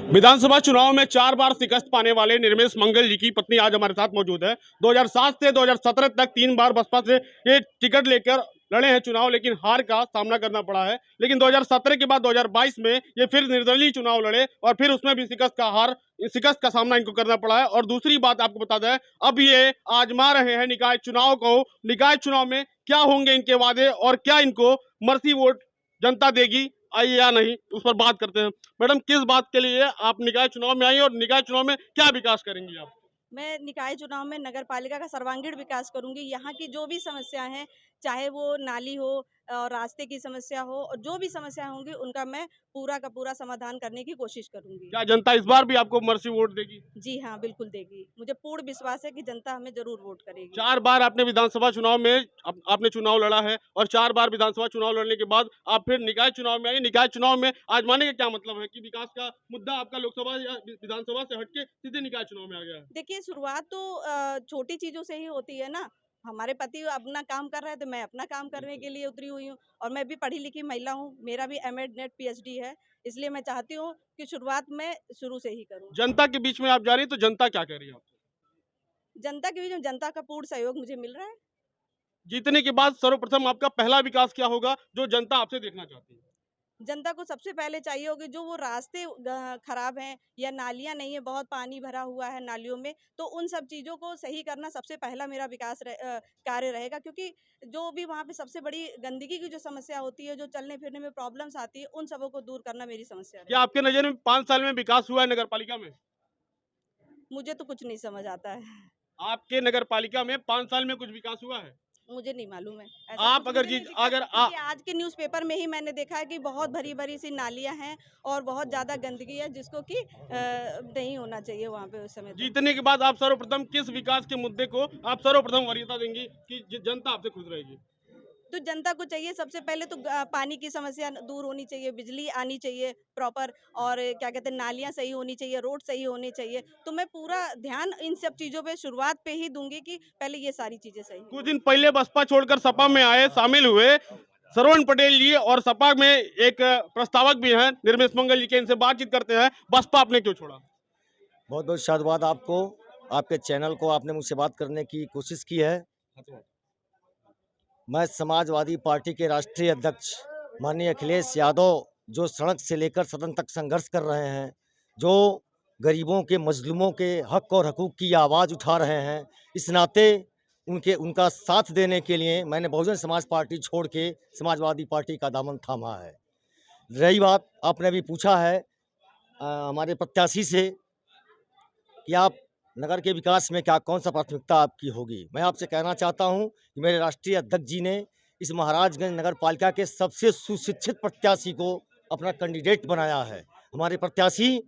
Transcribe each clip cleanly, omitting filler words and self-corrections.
विधानसभा चुनाव में 4 बार शिकस्त पाने वाले निर्मेश मंगल जी की पत्नी आज हमारे साथ मौजूद है। 2007 से 2017 तक 3 बार बसपा से ये टिकट लेकर लड़े हैं चुनाव, लेकिन हार का सामना करना पड़ा है। लेकिन 2017 के बाद 2022 में ये फिर निर्दलीय चुनाव लड़े और फिर उसमें भी शिकस्त का सामना इनको करना पड़ा है। और दूसरी बात आपको बता दें, अब ये आजमा रहे हैं निकाय चुनाव को। निकाय चुनाव में क्या होंगे इनके वादे और क्या इनको मर्सी वोट जनता देगी आई या नहीं, उस पर बात करते हैं। मैडम, किस बात के लिए आप निकाय चुनाव में आई और निकाय चुनाव में क्या विकास करेंगी आप? मैं निकाय चुनाव में नगर पालिका का सर्वांगीण विकास करूंगी। यहाँ की जो भी समस्याएं हैं, चाहे वो नाली हो और रास्ते की समस्या हो, और जो भी समस्या होंगी उनका मैं पूरा का पूरा समाधान करने की कोशिश करूंगी। क्या जनता इस बार भी आपको मर्सी वोट देगी? जी हाँ, बिल्कुल देगी। मुझे पूर्ण विश्वास है कि जनता हमें जरूर वोट करेगी। 4 बार आपने विधानसभा चुनाव में आपने चुनाव लड़ा है और 4 बार विधानसभा चुनाव लड़ने के बाद आप फिर निकाय चुनाव में आई। निकाय चुनाव में आजमाने का क्या मतलब है कि विकास का मुद्दा आपका लोकसभा या विधानसभा से हटके सीधे निकाय चुनाव में आ गया है? देखिए, शुरुआत तो छोटी चीजों से ही होती है ना। हमारे पति अपना काम कर रहे हैं तो मैं अपना काम करने के लिए उतरी हुई हूँ, और मैं भी पढ़ी लिखी महिला हूँ। मेरा भी एमएड नेट पीएचडी है, इसलिए मैं चाहती हूँ कि शुरुआत मैं शुरू से ही करूँ। जनता के बीच में आप जा रही हैं, तो जनता क्या कह रही है आपसे? जनता के बीच में जनता का पूर्ण सहयोग मुझे मिल रहा है। जीतने के बाद सर्वप्रथम आपका पहला विकास क्या होगा जो जनता आपसे देखना चाहती है? जनता को सबसे पहले चाहिए होगी, जो वो रास्ते खराब हैं या नालियाँ नहीं है, बहुत पानी भरा हुआ है नालियों में, तो उन सब चीज़ों को सही करना सबसे पहला मेरा कार्य रहेगा। क्योंकि जो भी वहाँ पे सबसे बड़ी गंदगी की जो समस्या होती है, जो चलने फिरने में प्रॉब्लम्स आती है, उन सबों को दूर करना मेरी समस्या क्या रहेगी। आपके नज़र में 5 साल में विकास हुआ है नगर पालिका में? मुझे तो कुछ नहीं समझ आता है। आपके नगर पालिका में 5 साल में कुछ विकास हुआ है? मुझे नहीं मालूम है, ऐसा आप कुछ अगर मुझे जीत नहीं दिखा, अगर क्योंकि आज के न्यूज़पेपर में ही मैंने देखा है कि बहुत भरी-भरी सी नालियाँ हैं और बहुत ज़्यादा गंदगी है, जिसको कि नहीं होना चाहिए वहाँ पे उस समय तो। जीतने के बाद आप सर्वप्रथम किस विकास के मुद्दे को आप सर्वप्रथम वरीयता देंगी कि जनता आपसे खुश रहेगी? तो जनता को चाहिए सबसे पहले तो पानी की समस्या दूर होनी चाहिए, बिजली आनी चाहिए प्रॉपर, और क्या कहते हैं, नालियाँ सही होनी चाहिए, रोड सही होनी चाहिए। तो मैं पूरा ध्यान इन सब चीज़ों पे शुरुआत पे ही दूंगी कि पहले ये सारी चीज़ें सही कुछ हों। दिन पहले बसपा छोड़कर सपा में आए, शामिल हुए श्रवण पटेल जी, और सपा में एक प्रस्तावक भी हैं निर्मेश मंगल जी के। इनसे बातचीत करते हैं, बसपा आपने क्यों छोड़ा? बहुत बहुत साधुवाद आपको, आपके चैनल को, आपने मुझसे बात करने की कोशिश की है। मैं समाजवादी पार्टी के राष्ट्रीय अध्यक्ष माननीय अखिलेश यादव, जो सड़क से लेकर सदन तक संघर्ष कर रहे हैं, जो गरीबों के, मजलूमों के हक और हकूक़ की आवाज़ उठा रहे हैं, इस नाते उनका साथ देने के लिए मैंने बहुजन समाज पार्टी छोड़ के समाजवादी पार्टी का दामन थामा है। रही बात, आपने अभी पूछा है हमारे प्रत्याशी से कि आप नगर के विकास में क्या कौन सा प्राथमिकता आपकी होगी। मैं आपसे कहना चाहता हूं कि मेरे राष्ट्रीय अध्यक्ष जी ने इस महाराजगंज नगर पालिका के सबसे सुशिक्षित प्रत्याशी को अपना कैंडिडेट बनाया है। हमारे प्रत्याशी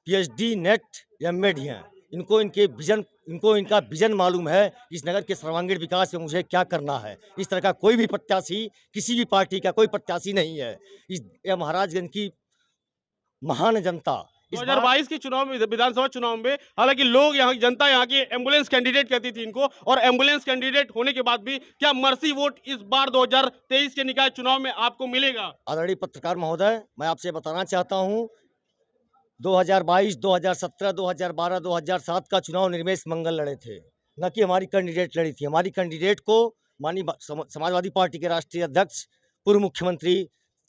पीएचडी नेट एमएड हैं। इनको इनका विजन मालूम है, इस नगर के सर्वांगीण विकास में मुझे क्या करना है। इस तरह का कोई भी प्रत्याशी, किसी भी पार्टी का कोई प्रत्याशी नहीं है। यह महाराजगंज की महान जनता इस बार 2022 के चुनाव में, विधानसभा चुनाव में, हालांकि लोग यहाँ की जनता यहाँ की एम्बुलेंस कैंडिडेट कहती थी इनको, और एम्बुलेंस कैंडिडेट होने के बाद भी क्या मर्सी वोट इस बार 2023 के निकाय चुनाव में आपको मिलेगा? आदरणीय पत्रकार महोदय, मैं आपसे बताना चाहता हूं, 2022, 2017, 2012, 2007 का चुनाव निर्मेश मंगल लड़े थे, न कि हमारी कैंडिडेट लड़ी थी। हमारी कैंडिडेट को माननीय समाजवादी पार्टी के राष्ट्रीय अध्यक्ष, पूर्व मुख्यमंत्री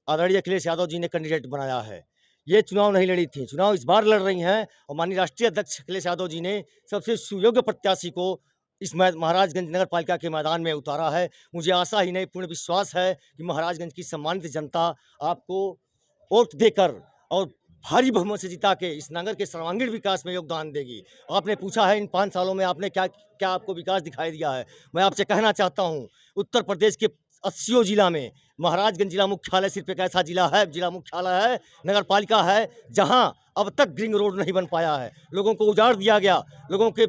आदरणीय अखिलेश यादव जी ने कैंडिडेट बनाया है। ये चुनाव नहीं लड़ी थी, चुनाव इस बार लड़ रही हैं, और माननीय राष्ट्रीय अध्यक्ष अखिलेश यादव जी ने सबसे सुयोग्य प्रत्याशी को इस महाराजगंज नगर पालिका के मैदान में उतारा है। मुझे आशा ही नहीं, पूर्ण विश्वास है कि महाराजगंज की सम्मानित जनता आपको वोट देकर और भारी बहुमत से जिता के इस नगर के सर्वांगीण विकास में योगदान देगी। आपने पूछा है इन 5 सालों में आपने क्या क्या आपको विकास दिखाई दिया है। मैं आपसे कहना चाहता हूँ, उत्तर प्रदेश के 80 जिला में महाराजगंज जिला मुख्यालय सिर्फ एक ऐसा जिला है, जिला मुख्यालय है, नगर पालिका है, जहां अब तक ग्रिंग रोड नहीं बन पाया है। लोगों को उजाड़ दिया गया, लोगों के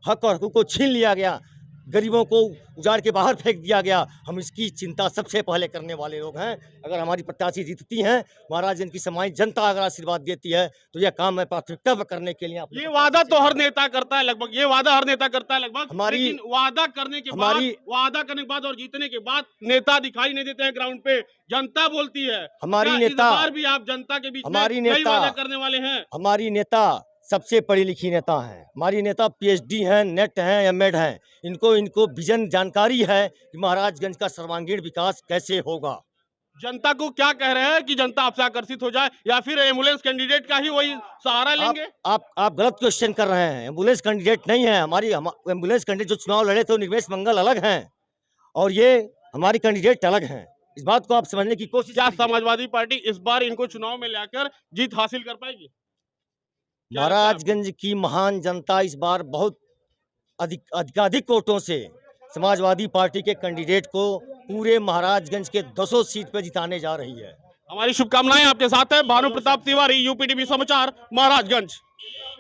हक और हकूक़ को छीन लिया गया। गरीबों को उजाड़ के बाहर फेंक दिया गया। हम इसकी चिंता सबसे पहले करने वाले लोग हैं। अगर हमारी प्रत्याशी जीतती हैं, महाराजगंज की समाज जनता अगर आशीर्वाद देती है, तो यह काम मैं प्राथमिकता में करने के लिए ये वादा तो हर नेता करता है लगभग, ये वादा हर नेता करता है लगभग, लेकिन वादा करने के बाद और जीतने के बाद नेता दिखाई नहीं देते हैं ग्राउंड पे, जनता बोलती है। हमारी क्या नेता, इस बार भी आप जनता के बीच में कई वादा करने वाले हैं? हमारी नेता सबसे पढ़ी लिखी नेता हैं। हमारी नेता पीएचडी हैं, नेट हैं, एमएड हैं। इनको विजन जानकारी है कि महाराजगंज का सर्वांगीण विकास कैसे होगा। जनता को क्या कह रहे हैं कि जनता आपसे आकर्षित हो जाए, या फिर एम्बुलेंस कैंडिडेट का ही वही सहारा लेंगे? आप गलत क्वेश्चन कर रहे हैं। एम्बुलेंस कैंडिडेट नहीं है हमारी। एम्बुलेंस कैंडिडेट जो चुनाव लड़े थे निर्मेश मंगल अलग हैं, और ये हमारी कैंडिडेट अलग हैं। इस बात को आप समझने की कोशिश। क्या समाजवादी पार्टी इस बार इनको चुनाव में लाकर जीत हासिल कर पाएगी? महाराजगंज की महान जनता इस बार बहुत अधिकाधिक वोटों से समाजवादी पार्टी के कैंडिडेट को पूरे महाराजगंज के 200 सीट पर जिताने जा रही है। हमारी शुभकामनाएं आपके साथ है। भानु प्रताप तिवारी, यूपीटीवी समाचार, महाराजगंज।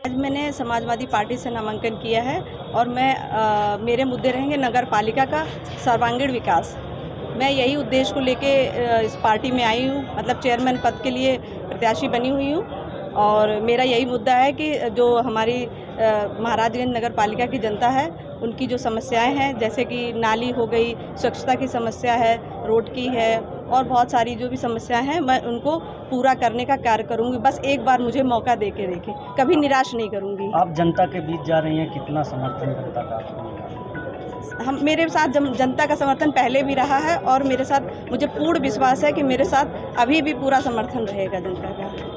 आज मैंने समाजवादी पार्टी से नामांकन किया है और मेरे मुद्दे रहेंगे नगर पालिका का सर्वांगीण विकास। मैं यही उद्देश्य को लेके इस पार्टी में आई हूँ, मतलब चेयरमैन पद के लिए प्रत्याशी बनी हुई हूँ। और मेरा यही मुद्दा है कि जो हमारी महाराजगंज नगर पालिका की जनता है, उनकी जो समस्याएं हैं, जैसे कि नाली हो गई, स्वच्छता की समस्या है, रोड की है, और बहुत सारी जो भी समस्याएं हैं, मैं उनको पूरा करने का कार्य करूंगी। बस एक बार मुझे मौका दे के देखें, कभी निराश नहीं करूंगी। आप जनता के बीच जा रही हैं, कितना समर्थन जनता का? मेरे साथ जनता का समर्थन पहले भी रहा है, और मेरे साथ मुझे पूर्ण विश्वास है कि मेरे साथ अभी भी पूरा समर्थन रहेगा जनता का।